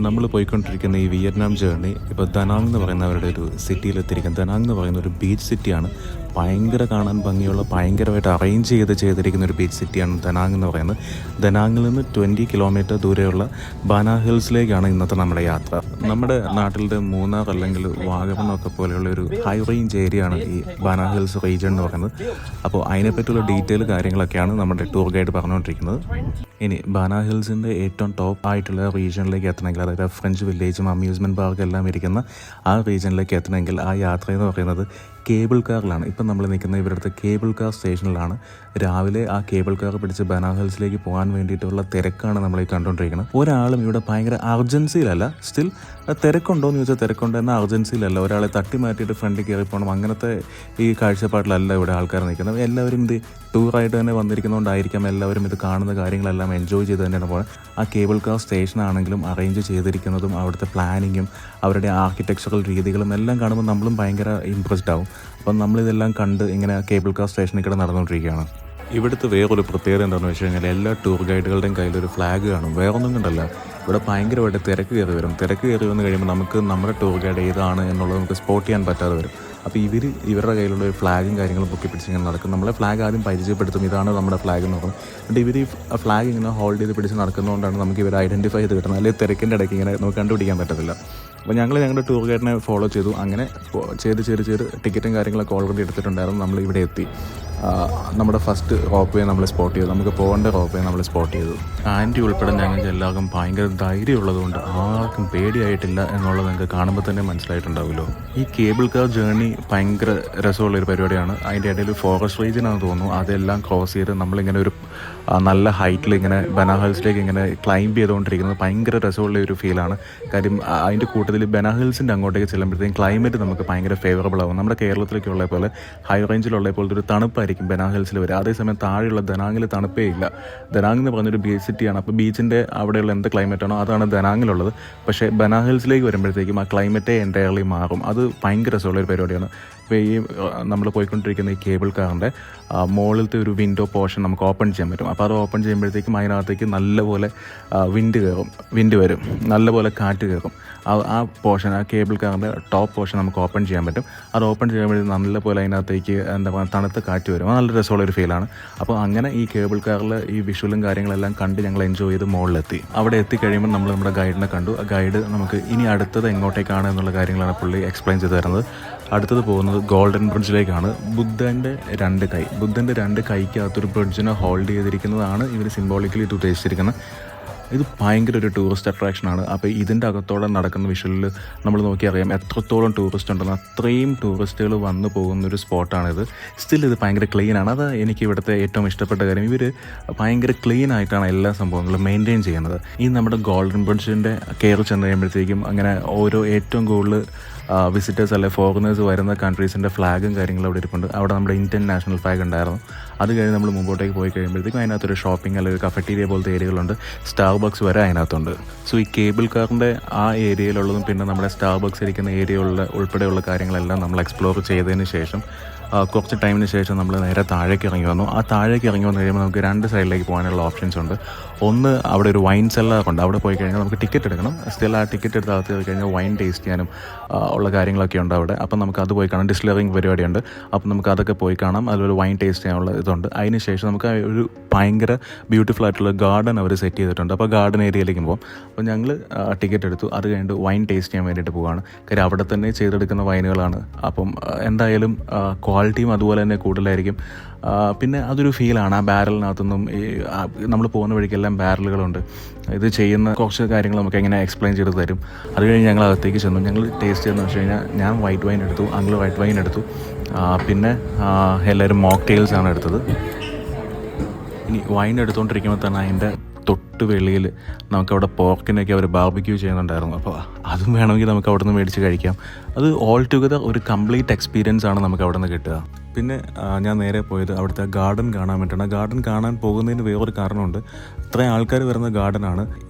നമ്മൾ പോയിക്കൊണ്ടിരിക്കുന്ന ഈ വിയറ്റ്നാം ജേർണി ഇപ്പോൾ ദനാങ് എന്ന് പറയുന്ന അവരുടെ ഒരു സിറ്റിയിലെത്തിയിരിക്കുന്നത്. ദനാങ് എന്ന് പറയുന്ന ഒരു ബീച്ച് സിറ്റിയാണ്. ഭയങ്കര കാണാൻ ഭംഗിയുള്ള, ഭയങ്കരമായിട്ട് അറേഞ്ച് ചെയ്തിരിക്കുന്ന ഒരു ബീച്ച് സിറ്റിയാണ് ദനാങ് എന്ന് പറയുന്നത്. ദനാങ്ങിൽ നിന്ന് 20 കിലോമീറ്റർ ദൂരെയുള്ള ബാന ഹിൽസിലേക്കാണ് ഇന്നത്തെ നമ്മുടെ യാത്ര. നമ്മുടെ നാട്ടിലെ മൂന്നാർ അല്ലെങ്കിൽ വാഗമണ്ണൊക്കെ പോലെയുള്ള ഒരു ഹൈ റേഞ്ച് ഏരിയ ആണ് ഈ ബാന ഹിൽസ് റീജിയൻ എന്ന് പറയുന്നത്. അപ്പോൾ അതിനെപ്പറ്റിയുള്ള ഡീറ്റെയിൽ കാര്യങ്ങളൊക്കെയാണ് നമ്മുടെ ടൂർ ഗൈഡ് പറഞ്ഞുകൊണ്ടിരിക്കുന്നത്. ഇനി ബാന ഹിൽസിൻ്റെ ഏറ്റവും ടോപ്പ് ആയിട്ടുള്ള റീജിയനിലേക്ക് എത്തണമെങ്കിൽ, അതായത് ഫ്രഞ്ച് വില്ലേജും അമ്യൂസ്മെൻറ്റ് പാർക്കും എല്ലാം ഇരിക്കുന്ന ആ റീജിയനിലേക്ക് എത്തണമെങ്കിൽ ആ യാത്ര എന്ന് പറയുന്നത് കേബിൾ കാറിലാണ്. ഇപ്പം നമ്മൾ നിൽക്കുന്ന ഇവിടുത്തെ കേബിൾ കാർ സ്റ്റേഷനിലാണ്. രാവിലെ ആ കേബിൾ കാർ പിടിച്ച് ബാന ഹിൽസിലേക്ക് പോകാൻ വേണ്ടിയിട്ടുള്ള തിരക്കാണ് നമ്മൾ ഈ കണ്ടുകൊണ്ടിരിക്കുന്നത്. ഒരാളും ഇവിടെ ഭയങ്കര അർജൻസിയിലല്ല, സ്റ്റിൽ തിരക്കുണ്ടോ എന്ന് ചോദിച്ചാൽ തിരക്കുണ്ട്, എന്നാൽ അർജൻസിയിലല്ല. ഒരാളെ തട്ടി മാറ്റിയിട്ട് ഫ്രണ്ടിൽ കയറി പോകണം അങ്ങനത്തെ ഈ കാഴ്ചപ്പാടിലല്ല ഇവിടെ ആൾക്കാർ നിൽക്കുന്നത്. എല്ലാവരും ഇത് ടൂറായിട്ട് തന്നെ വന്നിരിക്കുന്നതുകൊണ്ടായിരിക്കാം എല്ലാവരും ഇത് കാണുന്ന കാര്യങ്ങളെല്ലാം എൻജോയ് ചെയ്ത് തന്നെയാണ് പോകുന്നത്. ആ കേബിൾ കാർ സ്റ്റേഷനാണെങ്കിലും അറേഞ്ച് ചെയ്തിരിക്കുന്നതും അവിടുത്തെ പ്ലാനിങ്ങും അവരുടെ ആർക്കിടെക്ചറൽ രീതികളും എല്ലാം കാണുമ്പോൾ നമ്മളും ഭയങ്കര ഇമ്പ്രസ്ഡ് ആവും. അപ്പം നമ്മളിതെല്ലാം കണ്ട് ഇങ്ങനെ കേബിൾ കാർ സ്റ്റേഷനിൽ കൂടെ നടന്നുകൊണ്ടിരിക്കുകയാണ്. ഇവിടുത്തെ വേറൊരു പ്രത്യേകത എന്താണെന്ന് വെച്ച് കഴിഞ്ഞാൽ എല്ലാ ടൂർ ഗൈഡുകളുടെയും കയ്യിലൊരു ഫ്ലാഗ് കാണും. വേറൊന്നും കണ്ടല്ല, ഇവിടെ ഭയങ്കരമായിട്ട് തിരക്ക് കയറി വരും. തിരക്ക് കയറി വന്ന് കഴിയുമ്പോൾ നമുക്ക് നമ്മുടെ ടൂർ ഗൈഡ് ഏതാണ് എന്നുള്ളത് നമുക്ക് സ്പോട്ട് ചെയ്യാൻ പറ്റാതെ വരും. അപ്പോൾ ഇവരുടെ കയ്യിലുള്ള ഒരു ഫ്ലാഗും കാര്യങ്ങളും പൊക്കി പിടിച്ച് ഇങ്ങനെ നടക്കും. നമ്മളെ ഫ്ലാഗ് ആദ്യം പരിചയപ്പെടുത്തും, ഇതാണ് നമ്മുടെ ഫ്ലാഗ് എന്ന് പറയും. എന്നിട്ട് ഇവർ ഈ ഫ്ലാഗ് ഇങ്ങനെ ഹോൾഡ് ചെയ്ത് പിടിച്ച് നടക്കുന്നതുകൊണ്ടാണ് നമുക്ക് ഇവർ ഐഡൻറ്റിഫൈ ചെയ്ത് കിട്ടുന്നത്. അല്ലെങ്കിൽ തിരക്കിൻ്റെ ഇടയ്ക്ക് ഇങ്ങനെ നമുക്ക് കണ്ടുപിടിക്കാൻ പറ്റത്തില്ല. അപ്പോൾ ഞങ്ങളുടെ ടൂർ ഗൈഡിനെ ഫോളോ ചെയ്തു. അങ്ങനെ ചെയ്ത് ടിക്കറ്റും കാര്യങ്ങളൊക്കെ ഓൾറെഡി എടുത്തിട്ടുണ്ടായിരുന്നു. നമ്മൾ ഇവിടെ എത്തി. നമ്മുടെ ഫസ്റ്റ് റോപ്പ് വേ നമ്മൾ സ്പോട്ട് ചെയ്തു. നമുക്ക് പോകേണ്ട റോപ്പ് വേ നമ്മൾ സ്പോട്ട് ചെയ്തു. ആൻറ്റി ഉൾപ്പെടെ ഞങ്ങൾക്ക് എല്ലാവർക്കും ഭയങ്കര ധൈര്യമുള്ളതുകൊണ്ട് ആർക്കും പേടിയായിട്ടില്ല എന്നുള്ളത് നിങ്ങൾക്ക് കാണുമ്പോൾ തന്നെ മനസ്സിലായിട്ടുണ്ടാവുമല്ലോ. ഈ കേബിൾ കാർ ജേർണി ഭയങ്കര രസമുള്ളൊരു പരിപാടിയാണ്. അതിൻ്റെ ഇടയിൽ ഫോറസ്റ്റ് റീജിയനാണെന്ന് തോന്നുന്നു. അതെല്ലാം ക്രോസ് ചെയ്ത് നമ്മളിങ്ങനെ ഒരു നല്ല ഹൈറ്റിൽ ഇങ്ങനെ ബാന ഹിൽസിലേക്ക് ഇങ്ങനെ ക്ലൈംബ് ചെയ്തുകൊണ്ടിരിക്കുന്നത് ഭയങ്കര രസമുള്ള ഒരു ഫീലാണ്. കാര്യം അതിൻ്റെ കൂട്ടത്തിൽ ബാന ഹിൽസിൻ്റെ അങ്ങോട്ടേക്ക് ചെല്ലുമ്പോഴത്തേക്കും ക്ലൈമറ്റ് നമുക്ക് ഭയങ്കര ഫേവറബിൾ ആവും. നമ്മുടെ കേരളത്തിലേക്കുള്ള പോലെ ഹൈ റേഞ്ചിലുള്ള പോലത്തെ ഒരു തണുപ്പായിരിക്കും ബാന ഹിൽസിൽ വരിക. അതേസമയം താഴെയുള്ള ദനാങ്ങിൽ തണുപ്പേ ഇല്ല. ദനാങ് എന്ന് പറഞ്ഞൊരു ബീച്ച് സിറ്റിയാണ്. അപ്പോൾ ബീച്ചിൻ്റെ അവിടെയുള്ള എന്ത് ക്ലൈമറ്റാണോ അതാണ് ദനാങ്ങിലുള്ളത്. പക്ഷേ ബാന ഹിൽസിലേക്ക് വരുമ്പോഴത്തേക്കും ആ ക്ലൈമറ്റേ എൻ്റയർലി മാറും. അത് ഭയങ്കര രസമുള്ളൊരു പരിപാടിയാണ്. ഇപ്പോൾ ഈ നമ്മൾ പോയിക്കൊണ്ടിരിക്കുന്ന ഈ കേബിൾ കാറിൻ്റെ മുകളിലത്തെ ഒരു വിൻഡോ പോർഷൻ നമുക്ക് ഓപ്പൺ ചെയ്യാൻ പറ്റും. അപ്പോൾ അത് ഓപ്പൺ ചെയ്യുമ്പോഴത്തേക്കും അതിനകത്തേക്ക് നല്ലപോലെ വിൻഡ് വരും, നല്ലപോലെ കാറ്റ് കയറും. ആ പോർഷൻ, ആ കേബിൾ കാറിൻ്റെ ടോപ്പ് പോർഷൻ നമുക്ക് ഓപ്പൺ ചെയ്യാൻ പറ്റും. അത് ഓപ്പൺ ചെയ്യുമ്പോഴത്തേക്കും നല്ലപോലെ അതിനകത്തേക്ക് എന്താ പറയുക തണുത്ത കാറ്റ് വരും. അത് നല്ല രസമുള്ളൊരു ഫീലാണ്. അപ്പോൾ അങ്ങനെ ഈ കേബിൾ കാറിൽ ഈ വിഷ്വലും കാര്യങ്ങളെല്ലാം കണ്ട് ഞങ്ങൾ എൻജോയ് ചെയ്ത് മുകളിലെത്തി. അവിടെ എത്തിക്കഴിയുമ്പോൾ നമ്മൾ നമ്മുടെ ഗൈഡിനെ കണ്ടു. ആ ഗൈഡ് നമുക്ക് ഇനി അടുത്തത് എങ്ങോട്ടേക്കാണ് എന്നുള്ള കാര്യങ്ങളാണ് പുള്ളി എക്സ്പ്ലെയിൻ ചെയ്ത് തരുന്നത്. അടുത്തത് പോകുന്നത് ഗോൾഡൻ ബ്രിഡ്ജിലേക്കാണ്. ബുദ്ധൻ്റെ രണ്ട് കൈക്കകത്തൊരു ബ്രിഡ്ജിനെ ഹോൾഡ് ചെയ്തിരിക്കുന്നതാണ് ഇവർ സിംബോളിക്കലി ഇത് ഉദ്ദേശിച്ചിരിക്കുന്നത്. ഇത് ഭയങ്കര ഒരു ടൂറിസ്റ്റ് അട്രാക്ഷനാണ്. അപ്പോൾ ഇതിൻ്റെ അകത്തോടെ നടക്കുന്ന വിഷ്വലിൽ നമ്മൾ നോക്കിയറിയാം എത്രത്തോളം ടൂറിസ്റ്റ് ഉണ്ടെന്ന്. അത്രയും ടൂറിസ്റ്റുകൾ വന്നു പോകുന്നൊരു സ്പോട്ടാണിത്. സ്റ്റിൽ ഇത് ഭയങ്കര ക്ലീനാണ്. അത് എനിക്ക് ഇവിടുത്തെ ഏറ്റവും ഇഷ്ടപ്പെട്ട കാര്യം. ഇവർ ഭയങ്കര ക്ലീൻ ആയിട്ടാണ് എല്ലാ സംഭവങ്ങളും മെയിൻറ്റെയിൻ ചെയ്യുന്നത്. ഈ നമ്മുടെ ഗോൾഡൻ ബ്രിഡ്ജിൻ്റെ കയറി ചെന്ന് കഴിയുമ്പോഴത്തേക്കും അങ്ങനെ ഓരോ ഏറ്റവും കൂടുതൽ വിസിറ്റേഴ്സ് അല്ലെ ഫോറിനേഴ്സ് വരുന്ന കൺട്രീസിൻ്റെ ഫ്ലാഗും കാര്യങ്ങളും അവിടെ ഇരിപ്പുണ്ട്. അവിടെ നമ്മുടെ ഇന്ത്യൻ നാഷണൽ ഫ്ലാഗ് ഉണ്ടായിരുന്നു. അത് കഴിഞ്ഞ് നമ്മൾ മുമ്പോട്ടേക്ക് പോയി കഴിയുമ്പോഴത്തേക്കും അതിനകത്തൊരു ഷോപ്പിംഗ് അല്ലെങ്കിൽ കഫറ്റീരിയ പോലത്തെ ഏരിയകളുണ്ട്. സ്റ്റാർബക്സ് വരെ അതിനകത്തുണ്ട്. സോ ഈ കേബിൾ കാറിൻ്റെ ആ ഏരിയയിലുള്ളതും പിന്നെ നമ്മുടെ സ്റ്റാർബക്സ് ഇരിക്കുന്ന ഏരിയയുള്ള ഉൾപ്പെടെയുള്ള കാര്യങ്ങളെല്ലാം നമ്മൾ എക്സ്പ്ലോർ ചെയ്തതിന് ശേഷം കുറച്ച് ടൈമിന് ശേഷം നമ്മൾ നേരെ താഴേക്ക് ഇറങ്ങി വന്നു. ആ താഴേക്ക് ഇറങ്ങി വന്നു കഴിയുമ്പോൾ നമുക്ക് രണ്ട് സൈഡിലേക്ക് പോകാനുള്ള ഓപ്ഷൻസ് ഉണ്ട്. ഒന്ന് അവിടെ ഒരു വൈൻ സെല്ലറുണ്ട്. അവിടെ പോയി കഴിഞ്ഞാൽ നമുക്ക് ടിക്കറ്റ് എടുക്കണം. സ്റ്റിൽ ആ ടിക്കറ്റ് എടുത്ത് അകത്ത് പോയി കഴിഞ്ഞാൽ വൈൻ ടേസ്റ്റ് ചെയ്യാനും ഉള്ള കാര്യങ്ങളൊക്കെ ഉണ്ട് അവിടെ. അപ്പം നമുക്ക് അത് പോയി കാണാം. ഡിസ്റ്റിലറിങ് പരിപാടിയുണ്ട്. അപ്പം നമുക്ക് അതൊക്കെ പോയി കാണാം. അതിലൊരു വൈൻ ടേസ്റ്റ് ചെയ്യാനുള്ള ഇതുണ്ട്. അതിന് ശേഷം നമുക്ക് ഒരു ഭയങ്കര ബ്യൂട്ടിഫുൾ ആയിട്ടുള്ള ഗാർഡൻ അവർ സെറ്റ് ചെയ്തിട്ടുണ്ട്. അപ്പോൾ ഗാർഡൻ ഏരിയയിലേക്ക് പോകും. അപ്പോൾ ഞങ്ങൾ ടിക്കറ്റ് എടുത്തു. അത് കഴിഞ്ഞിട്ട് വൈൻ ടേസ്റ്റ് ചെയ്യാൻ വേണ്ടിയിട്ട് പോവുകയാണ്. കാര്യം അവിടെ തന്നെ ചെയ്തെടുക്കുന്ന വൈനുകളാണ്. അപ്പം എന്തായാലും ക്വാളിറ്റിയും അതുപോലെ തന്നെ കൂടുതലായിരിക്കും. പിന്നെ അതൊരു ഫീലാണ്. ആ ബാരലിനകത്തൊന്നും ഈ നമ്മൾ പോകുന്ന വഴിക്കെല്ലാം ബാരലുകളുണ്ട്. ഇത് ചെയ്യുന്ന കുറച്ച് കാര്യങ്ങൾ നമുക്ക് എങ്ങനെ എക്സ്പ്ലെയിൻ ചെയ്ത് തരും. അത് കഴിഞ്ഞ് ഞങ്ങൾ അകത്തേക്ക് ചെന്നു. ഞങ്ങൾ ടേസ്റ്റ് ചെയ്തെന്ന് വെച്ച് കഴിഞ്ഞാൽ ഞാൻ വൈറ്റ് വൈൻ എടുത്തു, അങ്കിൾ വൈറ്റ് വൈൻ എടുത്തു, പിന്നെ എല്ലാവരും മോക്ടെയിൽസാണ് എടുത്തത്. ഇനി വൈൻ എടുത്തുകൊണ്ടിരിക്കുമ്പോൾ തന്നെ അതിൻ്റെ തൊട്ട് വെളിയിൽ നമുക്കവിടെ പോർക്കിനൊക്കെ അവർ ബാർബിക്യൂ ചെയ്യുന്നുണ്ടായിരുന്നു. അപ്പോൾ അതും വേണമെങ്കിൽ നമുക്ക് അവിടെ നിന്ന് മേടിച്ച് കഴിക്കാം. അത് ഓൾ ടുഗദർ ഒരു കംപ്ലീറ്റ് എക്സ്പീരിയൻസ് ആണ് നമുക്ക് അവിടെ നിന്ന് കിട്ടുക. പിന്നെ ഞാൻ നേരെ പോയത് അവിടുത്തെ ഗാർഡൻ കാണാൻ വേണ്ടിയിട്ടാണ്. ഗാർഡൻ കാണാൻ പോകുന്നതിന് വേറൊരു കാരണമുണ്ട്. ഇത്രയും ആൾക്കാർ വരുന്ന ഗാർഡനാണ്.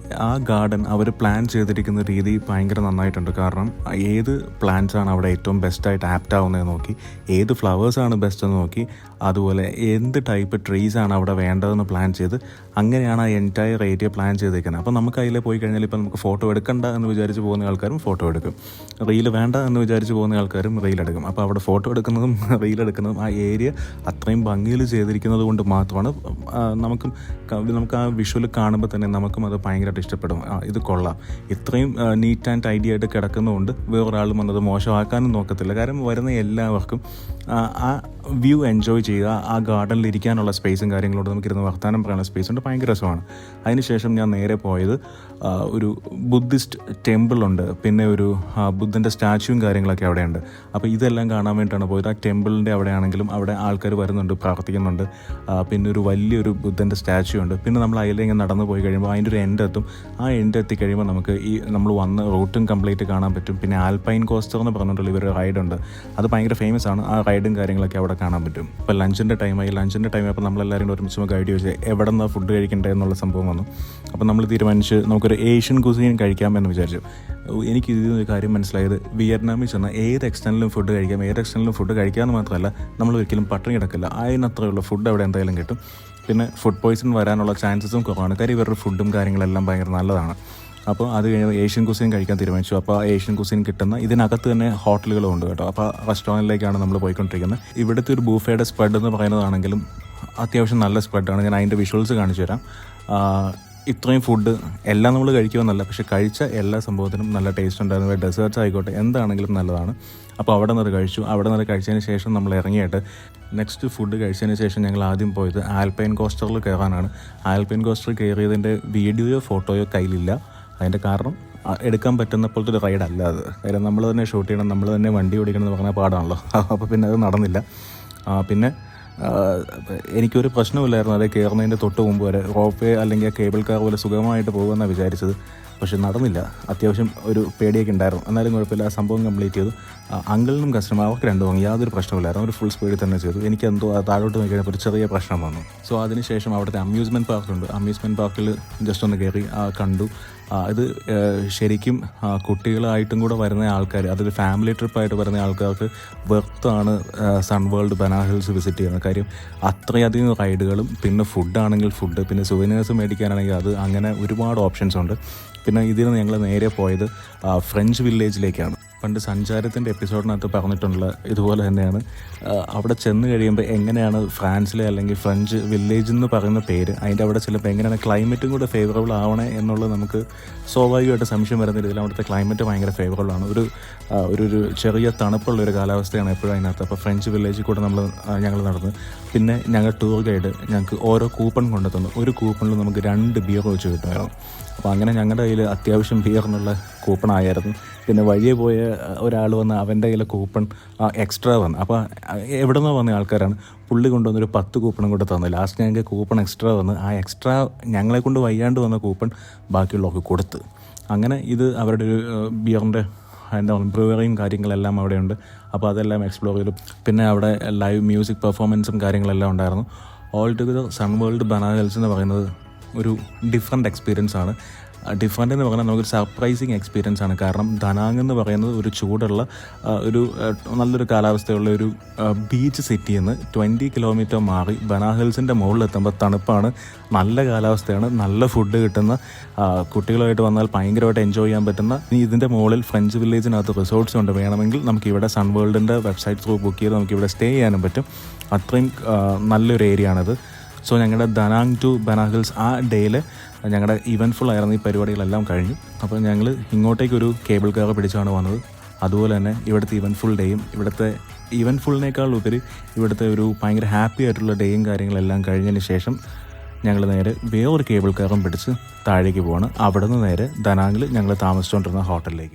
ആ ഗാർഡൻ അവർ പ്ലാൻ ചെയ്തിരിക്കുന്ന രീതി ഭയങ്കര നന്നായിട്ടുണ്ട്. കാരണം ഏത് പ്ലാന്റ്സാണ് അവിടെ ഏറ്റവും ബെസ്റ്റായിട്ട് ആപ്റ്റ് ആവുന്നതെന്ന് നോക്കി, ഏത് ഫ്ലവേഴ്സാണ് ബെസ്റ്റ് എന്ന് നോക്കി, അതുപോലെ എന്ത് ടൈപ്പ് ട്രീസാണ് അവിടെ വേണ്ടതെന്ന് പ്ലാൻ ചെയ്ത് അങ്ങനെയാണ് ആ എൻറ്റയർ ഏരിയ പ്ലാൻ ചെയ്തേക്കുന്നത്. അപ്പോൾ നമുക്ക് അതിൽ പോയി കഴിഞ്ഞാൽ ഇപ്പോൾ നമുക്ക് ഫോട്ടോ എടുക്കണ്ട എന്ന് വിചാരിച്ച് പോകുന്ന ആൾക്കാരും ഫോട്ടോ എടുക്കും, റീൽ വേണ്ട എന്ന് വിചാരിച്ച് പോകുന്ന ആൾക്കാരും റീൽ എടുക്കും. അപ്പോൾ അവിടെ ഫോട്ടോ എടുക്കുന്നതും റീൽ എടുക്കുന്നതും ആ ഏരിയ അത്രയും ഭംഗിയിൽ ചെയ്തിരിക്കുന്നത് കൊണ്ട് മാത്രമാണ് നമുക്ക് ആ വിഷ്വൽ കാണുമ്പോൾ തന്നെ നമുക്കും അത് ഭയങ്കരമായിട്ട് ഇഷ്ടപ്പെടും. ഇത് കൊള്ളാം, ഇത്രയും നീറ്റ് ആൻഡ് ടൈഡി ആയിട്ട് കിടക്കുന്നതുകൊണ്ട് വേറൊരാളും വന്നത് മോശമാക്കാനും നോക്കത്തില്ല. കാരണം വരുന്ന എല്ലാവർക്കും ആ വ്യൂ എൻജോയ് ചെയ്യുക, ആ ഗാർഡനിൽ ഇരിക്കാനുള്ള സ്പേസും കാര്യങ്ങളോട് നമുക്കിരുന്ന് വർത്തമാനം പറയാനുള്ള സ്പേസ് ഉണ്ട്. ഭയങ്കര രസമാണ്. അതിനുശേഷം ഞാൻ നേരെ പോയത് ഒരു ബുദ്ധിസ്റ്റ് ടെമ്പിളുണ്ട്, പിന്നെ ഒരു ബുദ്ധൻ്റെ സ്റ്റാച്യൂവും കാര്യങ്ങളൊക്കെ അവിടെയുണ്ട്. അപ്പോൾ ഇതെല്ലാം കാണാൻ വേണ്ടിയിട്ടാണ് പോയത്. ആ ടെമ്പിളിൻ്റെ അവിടെയാണെങ്കിലും അവിടെ ആൾക്കാർ വരുന്നുണ്ട്, പ്രാർത്ഥിക്കുന്നുണ്ട്. പിന്നെ ഒരു വലിയൊരു ബുദ്ധൻ്റെ സ്റ്റാച്യൂ ഉണ്ട്. പിന്നെ നമ്മൾ അതിലേക്ക് നടന്നു പോയി കഴിയുമ്പോൾ അതിൻ്റെ ഒരു എൻഡ് എത്തും. ആ എൻഡ് എത്തിക്കഴിയുമ്പോൾ നമുക്ക് നമ്മൾ വന്ന റൂട്ടും കംപ്ലീറ്റ് കാണാൻ പറ്റും. പിന്നെ ആൽപൈൻ കോസ്റ്റർ എന്ന് പറഞ്ഞിട്ടുള്ള ഇവർ റൈഡുണ്ട്, അത് ഭയങ്കര ഫേമസ് ആണ്. ആ റൈഡും കാര്യങ്ങളൊക്കെ അവിടെ കാണാൻ പറ്റും. ഇപ്പോൾ ലഞ്ചിൻ്റെ ടൈമായി അപ്പോൾ നമ്മളെല്ലാവരും ഒരുമിച്ച് ഗൈഡ് ചോദിച്ചാൽ എവിടെ നിന്നാണ് ഫുഡ് കഴിക്കേണ്ടത് എന്നുള്ള സംഭവം വന്നു. അപ്പോൾ നമ്മൾ തീരുമാനിച്ച് നമുക്കൊരു ഏഷ്യൻ കുസീൻ കഴിക്കാമെന്ന് വിചാരിച്ചു. എനിക്ക് ഇതിനൊരു കാര്യം മനസ്സിലായത്, വിയറ്റ്നാമിൽ ചെന്നാൽ ഏത് എക്സ്റ്റൻറ്റിലും ഫുഡ് കഴിക്കാമെന്ന് മാത്രമല്ല നമ്മൾ ഒരിക്കലും പട്ടിണി കിടക്കില്ല. അതിനത്രയുള്ള ഫുഡ് അവിടെ എന്തായാലും കിട്ടും. പിന്നെ ഫുഡ് പോയ്സൺ വരാനുള്ള ചാൻസസും കുറവാണ്. കാര്യം ഇവരുടെ ഫുഡും കാര്യങ്ങളെല്ലാം ഭയങ്കര നല്ലതാണ്. അപ്പോൾ അത് കഴിഞ്ഞ് ഏഷ്യൻ കുസീൻ കഴിക്കാൻ തീരുമാനിച്ചു. അപ്പോൾ ആ ഏഷ്യൻ കുസീൻ കിട്ടുന്ന ഇതിനകത്ത് തന്നെ ഹോട്ടലുകളും ഉണ്ട് കേട്ടോ. അപ്പോൾ റെസ്റ്റോറൻറ്റിലേക്കാണ് നമ്മൾ പോയിക്കൊണ്ടിരിക്കുന്നത്. ഇവിടുത്തെ ഒരു ബൂഫയുടെ സ്പ്രെഡ് എന്ന് പറയുന്നതാണെങ്കിലും അത്യാവശ്യം നല്ല സ്പ്രെഡാണ്. ഞാൻ അതിൻ്റെ വിഷ്വൽസ് കാണിച്ചു തരാം. ഇത്രയും ഫുഡ് എല്ലാം നമ്മൾ കഴിക്കുമെന്നല്ല, പക്ഷേ കഴിച്ച എല്ലാ സംഭവത്തിനും നല്ല ടേസ്റ്റ് ഉണ്ടായിരുന്നു. ഡെസേർട്ട്സ് ആയിക്കോട്ടെ എന്താണെങ്കിലും നല്ലതാണ്. അപ്പോൾ അവിടെ നിന്ന് കഴിച്ചു. അവിടെ നിന്ന് കഴിച്ചതിന് ശേഷം നമ്മൾ ഇറങ്ങിയിട്ട് നെക്സ്റ്റ് ഫുഡ് കഴിച്ചതിന് ശേഷം ഞങ്ങൾ ആദ്യം പോയത് ആൽപൈൻ കോസ്റ്ററിൽ കയറാനാണ്. ആൽപൈൻ കോസ്റ്ററിൽ കയറിയതിൻ്റെ വീഡിയോയോ ഫോട്ടോയോ കയ്യിലില്ല. അതിൻ്റെ കാരണം എടുക്കാൻ പറ്റുന്ന പോലത്തെ ഒരു റൈഡല്ല അത്. കാര്യം നമ്മൾ തന്നെ ഷൂട്ട് ചെയ്യണം, നമ്മൾ തന്നെ വണ്ടി ഓടിക്കണം എന്ന് പറഞ്ഞാൽ പാടാണല്ലോ. അപ്പോൾ പിന്നെ അത് നടന്നില്ല. പിന്നെ എനിക്കൊരു പ്രശ്നമില്ലായിരുന്നു അത് കയറുന്നതിൻ്റെ തൊട്ട് മുമ്പ് വരെ. റോപ്പ് വേ അല്ലെങ്കിൽ കേബിൾ കാർ പോലെ സുഖമായിട്ട് പോകുമെന്നാണ് വിചാരിച്ചത്. പക്ഷെ നടന്നില്ല. അത്യാവശ്യം ഒരു പേടിയൊക്കെ ഉണ്ടായിരുന്നു. എന്നാലും കുഴപ്പമില്ല, ആ സംഭവം കംപ്ലീറ്റ് ചെയ്തു. അങ്കിളിനും കസ്റ്റമർ അവർക്ക് രണ്ടും യാതൊരു പ്രശ്നമില്ലായിരുന്നു. ഒരു ഫുൾ സ്പീഡിൽ തന്നെ ചെയ്തു. എനിക്ക് എന്തോ താഴോട്ട് നോക്കി കഴിഞ്ഞപ്പോൾ ഒരു ചെറിയ പ്രശ്നം വന്നു. സോ അതിനുശേഷം അവിടുത്തെ അമ്യൂസ്മെൻറ്റ് പാർക്കുണ്ട്. അമ്യൂസ്മെൻറ്റ് പാർക്കിൽ ജസ്റ്റ് ഒന്ന് കയറി കണ്ടു. ഇത് ശരിക്കും കുട്ടികളായിട്ടും കൂടെ വരുന്ന ആൾക്കാർ, അതൊരു ഫാമിലി ട്രിപ്പായിട്ട് വരുന്ന ആൾക്കാർക്ക് വെർത്താണ് സൺവേൾഡ് ബനാന ഹിൽസ് വിസിറ്റ് ചെയ്യുന്നത്. കാര്യം അത്രയധികം റൈഡുകളും പിന്നെ ഫുഡാണെങ്കിൽ ഫുഡ്, പിന്നെ സുവനേഴ്സ് മേടിക്കാനാണെങ്കിൽ അത്, അങ്ങനെ ഒരുപാട് ഓപ്ഷൻസ് ഉണ്ട്. പിന്നെ ഇതിൽ ഞങ്ങൾ നേരെ പോയത് ഫ്രഞ്ച് വില്ലേജിലേക്കാണ്. പണ്ട് സഞ്ചാരത്തിൻ്റെ എപ്പിസോഡിനകത്ത് പറഞ്ഞിട്ടുള്ള ഇതുപോലെ തന്നെയാണ്. അവിടെ ചെന്ന് കഴിയുമ്പോൾ എങ്ങനെയാണ് ഫ്രാൻസിലെ അല്ലെങ്കിൽ ഫ്രഞ്ച് വില്ലേജ് എന്ന് പറയുന്ന പേര്, അതിൻ്റെ അവിടെ ചിലപ്പോൾ എങ്ങനെയാണ് ക്ലൈമറ്റും കൂടെ ഫേവറബിൾ ആവണേ എന്നുള്ളത് നമുക്ക് സ്വാഭാവികമായിട്ട് സംശയം വരുന്ന രീതിയിൽ അവിടുത്തെ ക്ലൈമറ്റ് ഭയങ്കര ഫേവറബിൾ ആണ്. ഒരു ചെറിയ തണുപ്പുള്ളൊരു കാലാവസ്ഥയാണ് എപ്പോഴും അതിനകത്ത്. അപ്പോൾ ഫ്രഞ്ച് വില്ലേജിൽ കൂടെ ഞങ്ങൾ നടന്നു. പിന്നെ ഞങ്ങൾ ടൂർ ഗൈഡ് ഞങ്ങൾക്ക് ഓരോ കൂപ്പൺ കൊണ്ടു തന്നു. ഒരു കൂപ്പണിൽ നമുക്ക് 2 ബിയർ വെച്ച് കിട്ടുമായിരുന്നു. അപ്പോൾ അങ്ങനെ ഞങ്ങളുടെ കയ്യിൽ അത്യാവശ്യം ബിയറിനുള്ള കൂപ്പൺ ആയിരുന്നു. പിന്നെ വഴിയെ പോയ ഒരാൾ വന്ന് അവൻ്റെ കയ്യിൽ കൂപ്പൺ എക്സ്ട്രാ വന്നു. അപ്പോൾ എവിടെ നിന്നോ വന്ന ആൾക്കാരാണ്, പുള്ളി കൊണ്ടുവന്നൊരു 10 കൂപ്പണും കൂടെ തന്നു. ലാസ്റ്റ് ഞങ്ങൾക്ക് കൂപ്പൺ എക്സ്ട്രാ വന്ന് ആ എക്സ്ട്രാ ഞങ്ങളെ കൊണ്ട് വയ്യാണ്ട് വന്ന കൂപ്പൺ ബാക്കിയുള്ളവർക്ക് കൊടുത്ത്. അങ്ങനെ ഇത് അവരുടെ ഒരു ബിയറിൻ്റെ ബ്രൂവറിയും കാര്യങ്ങളെല്ലാം അവിടെയുണ്ട്. അപ്പോൾ അതെല്ലാം എക്സ്പ്ലോർ ചെയ്തു. പിന്നെ അവിടെ ലൈവ് മ്യൂസിക് പെർഫോമൻസും കാര്യങ്ങളെല്ലാം ഉണ്ടായിരുന്നു. ഓൾ ടുഗദർ സൺവേൾഡ് ബനാന ഹിൽസ് എന്ന് പറയുന്നത് ഒരു ഡിഫറെൻറ്റ് എക്സ്പീരിയൻസ് ആണ്. ഡിഫറെൻ്റ് എന്ന് പറഞ്ഞാൽ നമുക്കൊരു സർപ്രൈസിങ് എക്സ്പീരിയൻസ് ആണ്. കാരണം ദനാങ് എന്ന് പറയുന്നത് ഒരു ചൂടുള്ള ഒരു നല്ലൊരു കാലാവസ്ഥയുള്ള ഒരു ബീച്ച് സിറ്റിയിൽ നിന്ന് 20 കിലോമീറ്റർ മാറി ബനാന ഹിൽസിൻ്റെ മുകളിലെത്തുമ്പോൾ തണുപ്പാണ്, നല്ല കാലാവസ്ഥയാണ്, നല്ല ഫുഡ് കിട്ടുന്ന, കുട്ടികളുമായിട്ട് വന്നാൽ ഭയങ്കരമായിട്ട് എൻജോയ് ചെയ്യാൻ പറ്റുന്ന. ഇതിൻ്റെ മുകളിൽ ഫ്രഞ്ച് വില്ലേജിനകത്ത് റിസോർട്ട്സ് ഉണ്ട്. വേണമെങ്കിൽ നമുക്കിവിടെ സൺവേൾഡിൻ്റെ വെബ്സൈറ്റ് ത്രൂ ബുക്ക് ചെയ്ത് നമുക്കിവിടെ സ്റ്റേ ചെയ്യാനും പറ്റും. അത്രയും നല്ലൊരു ഏരിയ ആണിത്. സോ ഞങ്ങളുടെ ദനാങ് ടു ബനാന ഹിൽസ് ആ ഡേയിൽ ഞങ്ങളുടെ ഇവൻറ്റ്ഫുൾ ആയിരുന്നു. ഈ പരിപാടികളെല്ലാം കഴിഞ്ഞു. അപ്പോൾ ഞങ്ങൾ ഇങ്ങോട്ടേക്കൊരു കേബിൾ കാർ പിടിച്ചാണ് വന്നത്. അതുപോലെ തന്നെ ഇവിടുത്തെ ഇവൻറ്റ്ഫുൾ ഡേയും, ഇവിടുത്തെ ഇവൻറ്റ്ഫുള്ളിനേക്കാൾ ഉപരി ഇവിടുത്തെ ഒരു ഭയങ്കര ഹാപ്പി ആയിട്ടുള്ള ഡേയും കാര്യങ്ങളെല്ലാം കഴിഞ്ഞതിന് ശേഷം ഞങ്ങൾ നേരെ വേറൊരു കേബിൾ കാറും പിടിച്ച് താഴേക്ക് പോവാണ്. അവിടെ നിന്ന് നേരെ ദനാങ്ങിൽ ഞങ്ങൾ താമസിച്ചുകൊണ്ടിരുന്ന ഹോട്ടലിലേക്ക്.